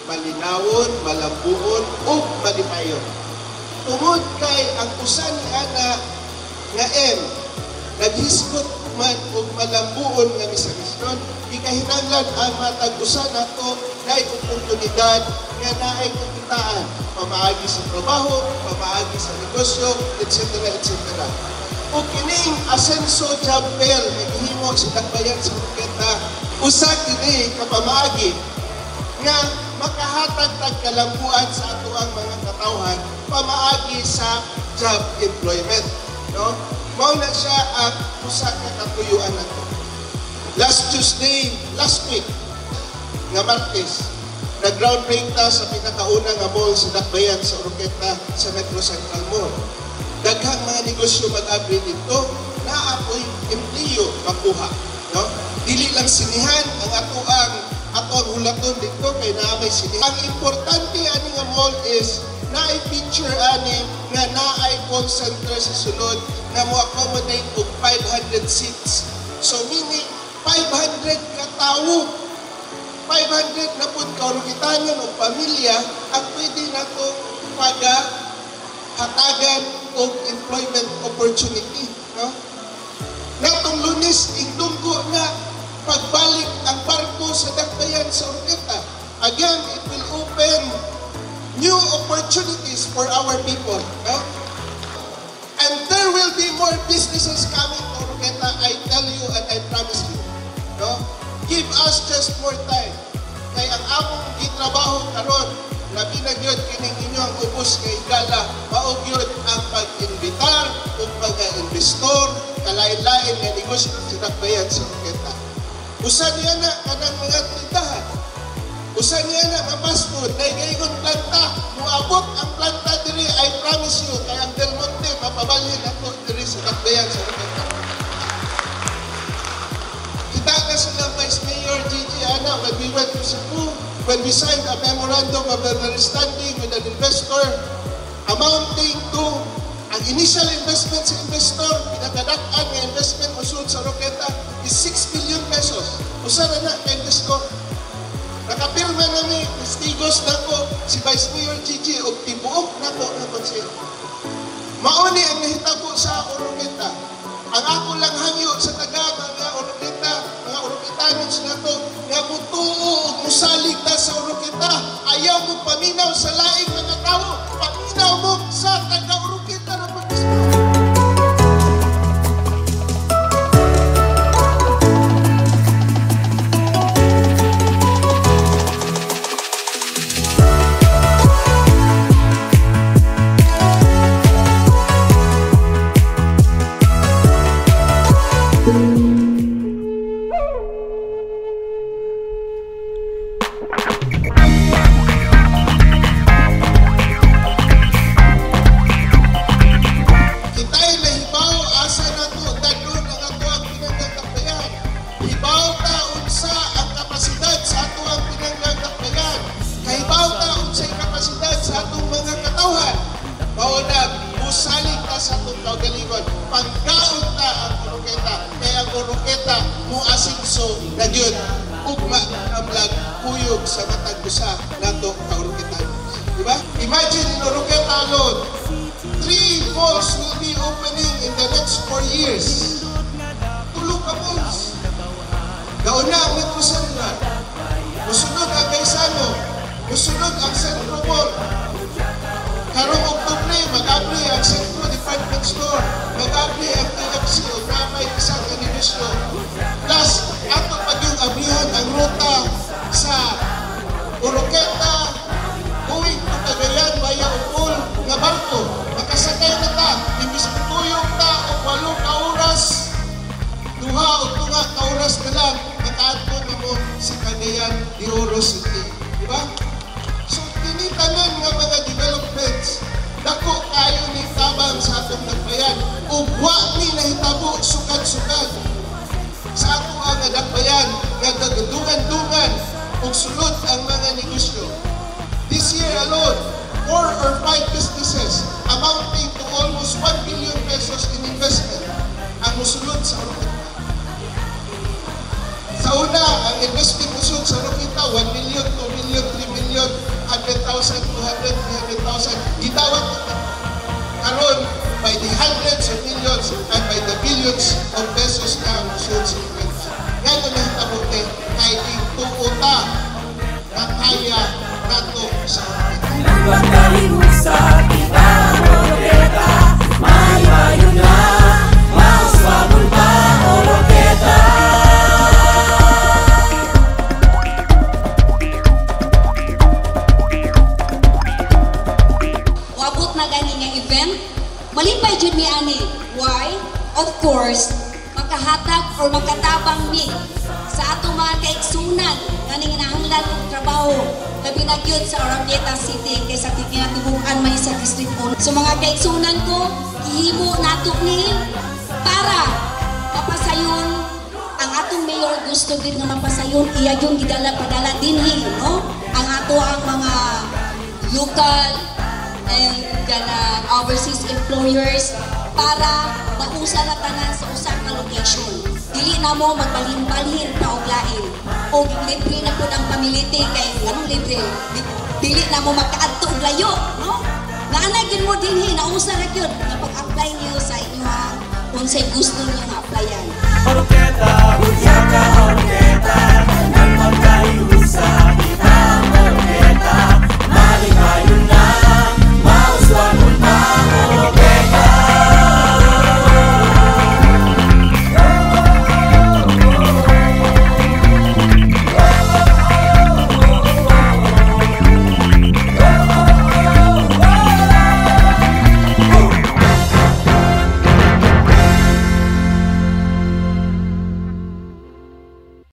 malinawon, malambuon, o malipayon. Tungod kay ang usa ni ana nga naghisgot man og malambuon nga misagisyon, ikahinanglan ang matag usa nato na oportunidad nga naay kakitaan, pamaagi sa trabaho, pamaagi sa negosyo, etc. etc. O kining asenso job fair nga gihimo sa dakbayan sa Oroqueta, usa kini kapamaagi nga makahatag tag kalambuan sa atoang mga katawhan pamaagi sa job employment, no? Mao na siya ang usa ka katuyuan nato. Last week nga Martes, nag-groundbreak ta sa pinakauna nga mall sa dakbayan sa Oroqueta sa Metro Central Mall. Daghang mga negosyo mag-abri dito, naapoy empleo makuha, no? Dili lang sinihan ang atong hulaton dito kay naamay sinihan. Ang importante ani nga mall is naay feature ani nga naay call center sa sulod na mo accommodate og 500 seats. So meaning 500 ka tawo, 500 na pud ka Oroquetanon o pamilya ang pwede nato hatagan og employment opportunity, no? Natong Lunes igdunggo na pagbalik ang barko sa dakbayan sa Oroqueta. Again, it will open new opportunities for our people, no? And there will be more businesses coming to Oroqueta, I tell you and I promise you, no? Give us just more time. Kay ang among gitrabaho karon, labi na gyud kining inyong ubos kay gala, mao gyud ang pag-invitar ug pag-investor kalain-lain nga negosyo sa dakbayan sa Oroqueta. Usa niya na kanang mga tindahan. Usa niya na mapasod na gayon planta, muabot ang planta diri, I promise you, kay ang Del Monte mapabalhin ako diri sa dakbayan sa Oroqueta. Kita na sila Vice Mayor Gigi Ana when we went to Cebu, when we signed a memorandum of understanding with an investor amounting to ang initial investment sa investor, pinakadak-an nga investment usod sa Oroqueta is 6 billion pesos. Usa na kay investor. Nakapirma nami, testigos nako si Vice Mayor Gigi og tibuok nako na konseho. Mauni ang nahitabo sa Oroqueta. Ang ako lang hangyo sa taga mga Oroqueta, mga Oroquetanos nato nga mutuo og musalig ta sa Oroqueta. Ayaw mo paminaw sa laing mga tao, paminaw mo sa taga Oroqueta na pagkismo. Musalig ta sa itong kaugalingon, pagkaon ta ang Oroqueta, kaya ang Oroqueta muasinso na yun, ugma kamlag kuyog sa matag usa nato ka Oroquetanos. Diba? Imagine in Oroqueta alone, 3 malls will be opening in the next 4 years. Tulog ka malls. Gauna ang Metro Central. Musunod ang Gaisano. Musunod ang Centro Mall. Karong Oktubre, mag-abri ang Centro Department Store, mag-abri ang TFC o Ramay isang negosyo. Plus, ato pag yung abrihan ang ruta sa Oroqueta, going to Cagayan via Upol nga barko. Makasakay na ta, imbis tuyong ta o 8 ka oras, 2 o 2 ka oras na lang, makaadto na mo sa Cagayan de Oro City. Diba? So, tinitanan nga mga developments, dako kayo ni tabang sa atong dakbayan. Ug wa ni nahitabo sugad-sugad sa ato ang dakbayan nga gagdungan-dungan ug sulod ang mga negosyo. This year alone, 4 or 5 businesses amounting to almost 1 billion pesos in investment ang musulod sa Oroqueta. Sa una, ang investment musulod sa Oroqueta, 1 million, 2 million, 3 million, nato sa Pagkahimusa, kita ang Oroqueta. May bayo na, mauswabon pa, Oroqueta. Wabot na gani nga event, malipay jud mi ani. Why? Of course, makahatag or makatabang mi sa atong mga kaigsunan nga nanginahanglan og trabaho labi na gyud sa Oroqueta City kaysa tinatibukan man sa District 1. So mga kaigsunan ko, gihimo nato ni para mapasayon ang atong mayor. Gusto gid nga mapasayon, iya yung gidala padala dinhi, no? Ang ato ang mga local and overseas employers para mausa na tanan sa usa ka location. Dili na mo magbalhin-balhin pa og lain. O libre na po ang pamiliti kay anong libre? Dili na mo makaadto og layo, no? Naanagin mo dinhi nausa ra gyud nga pag-apply niyo sa inyong unsay gusto niyo nga applyan. Oroqueta,